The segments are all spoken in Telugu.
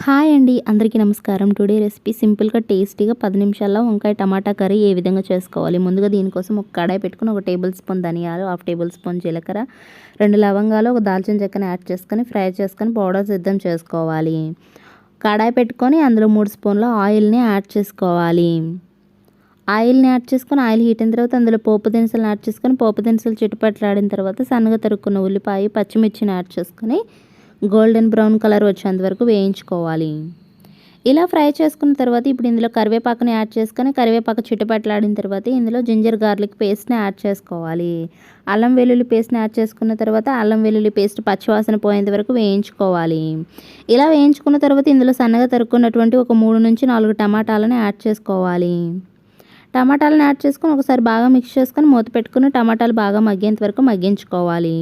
హాయ్ అండి, అందరికీ నమస్కారం. టుడే రెసిపీ సింపుల్గా టేస్టీగా 10 నిమిషాల్లో వంకాయ టమాటా కర్రీ ఏ విధంగా చేసుకోవాలి. ముందుగా దీనికోసం ఒక కడాయి పెట్టుకుని 1 టేబుల్ స్పూన్ ధనియాలు, 1/2 టేబుల్ స్పూన్ జీలకర్ర, 2 లవంగాలు, 1 దాల్చిన చెక్కని యాడ్ చేసుకొని ఫ్రై చేసుకొని పౌడర్ సిద్ధం చేసుకోవాలి. కడాయి పెట్టుకొని అందులో 3 స్పూన్ల ఆయిల్ని యాడ్ చేసుకోవాలి. ఆయిల్ని యాడ్ చేసుకొని ఆయిల్ హీట్ అయిన తర్వాత అందులో పోపు దినుసులను యాడ్ చేసుకొని పోపు దినుసులు చిటపట్లాడిన తర్వాత సన్నగా తరుక్కున్న ఉల్లిపాయ, పచ్చిమిర్చిని యాడ్ చేసుకొని గోల్డెన్ బ్రౌన్ కలర్ వచ్చేంత వరకు వేయించుకోవాలి. ఇలా ఫ్రై చేసుకున్న తర్వాత ఇప్పుడు ఇందులో కరివేపాకుని యాడ్ చేసుకొని కరివేపాకు చిటపట్లాడిన తర్వాత ఇందులో జింజర్ గార్లిక్ పేస్ట్ని యాడ్ చేసుకోవాలి. అల్లం వెల్లుల్లి పేస్ట్ని యాడ్ చేసుకున్న తర్వాత అల్లం వెల్లుల్లి పేస్ట్ పచ్చివాసన పోయేంత వరకు వేయించుకోవాలి. ఇలా వేయించుకున్న తర్వాత ఇందులో సన్నగా తరుక్కున్నటువంటి ఒక 3 నుంచి 4 టమాటాలను యాడ్ చేసుకోవాలి. టమాటాలను యాడ్ చేసుకొని ఒకసారి బాగా మిక్స్ చేసుకొని మూత పెట్టుకుని టమాటాలు బాగా మగ్గేంత వరకు మగ్గించుకోవాలి.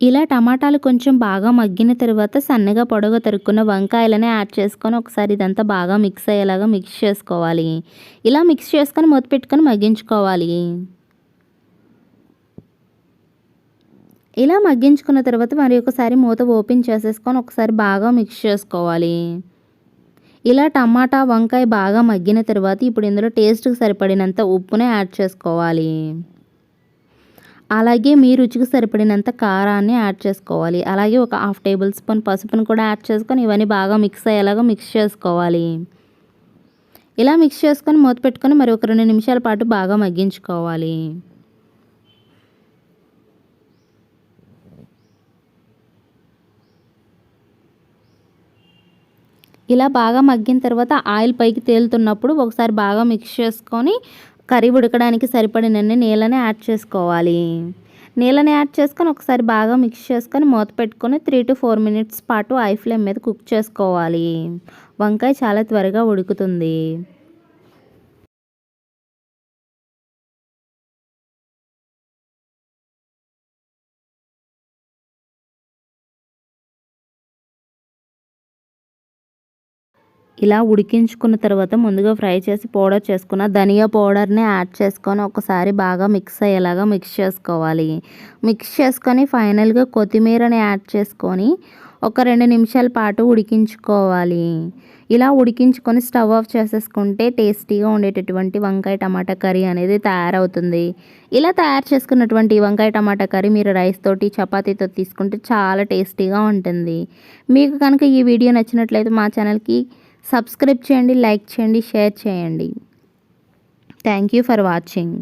ఇలా టమాటాలు కొంచెం బాగా మగ్గిన తర్వాత సన్నగా పొడవుగా తరుక్కున్న వంకాయలని యాడ్ చేసుకొని ఒకసారి ఇదంతా బాగా మిక్స్ అయ్యేలాగా మిక్స్ చేసుకోవాలి. ఇలా మిక్స్ చేసుకొని మూత పెట్టుకొని మగ్గించుకోవాలి. ఇలా మగ్గించుకున్న తర్వాత మరి ఒకసారి మూత ఓపెన్ చేసేసుకొని ఒకసారి బాగా మిక్స్ చేసుకోవాలి. ఇలా టమాటా వంకాయ బాగా మగ్గిన తర్వాత ఇప్పుడు ఇందులో టేస్ట్కి సరిపడినంత ఉప్పుని యాడ్ చేసుకోవాలి. అలాగే మీ రుచికి సరిపడినంత కారాన్ని యాడ్ చేసుకోవాలి. అలాగే ఒక 1/2 టేబుల్ స్పూన్ పసుపును కూడా యాడ్ చేసుకొని ఇవన్నీ బాగా మిక్స్ అయ్యేలాగా మిక్స్ చేసుకోవాలి. ఇలా మిక్స్ చేసుకొని మూత పెట్టుకొని మరి ఒక 2 నిమిషాల పాటు బాగా మగ్గించుకోవాలి. ఇలా బాగా మగ్గిన తర్వాత ఆయిల్ పైకి తేలుతున్నప్పుడు ఒకసారి బాగా మిక్స్ చేసుకొని కర్రీ ఉడకడానికి సరిపడినన్ని నీళ్ళని యాడ్ చేసుకోవాలి. నీళ్ళని యాడ్ చేసుకొని ఒకసారి బాగా మిక్స్ చేసుకొని మూత పెట్టుకొని 3 to 4 మినిట్స్ పాటు హై ఫ్లేమ్ మీద కుక్ చేసుకోవాలి. వంకాయ చాలా త్వరగా ఉడుకుతుంది. ఇలా ఉడికించుకున్న తర్వాత ముందుగా ఫ్రై చేసి పౌడర్ చేసుకున్న ధనియా పౌడర్ని యాడ్ చేసుకొని ఒకసారి బాగా మిక్స్ అయ్యేలాగా మిక్స్ చేసుకోవాలి. మిక్స్ చేసుకొని ఫైనల్గా కొత్తిమీరని యాడ్ చేసుకొని ఒక 2 నిమిషాల పాటు ఉడికించుకోవాలి. ఇలా ఉడికించుకొని స్టవ్ ఆఫ్ చేసేసుకుంటే టేస్టీగా ఉండేటటువంటి వంకాయ టమాటా కర్రీ అనేది తయారవుతుంది. ఇలా తయారు చేసుకున్నటువంటి వంకాయ టమాటా కర్రీ మీరు రైస్ తోటి చపాతీతో తీసుకుంటే చాలా టేస్టీగా ఉంటుంది. మీకు కనుక ఈ వీడియో నచ్చినట్లయితే మా ఛానల్కి సబ్స్క్రైబ్ చేయండి, లైక్ చేయండి, షేర్ చేయండి. Thank you for watching.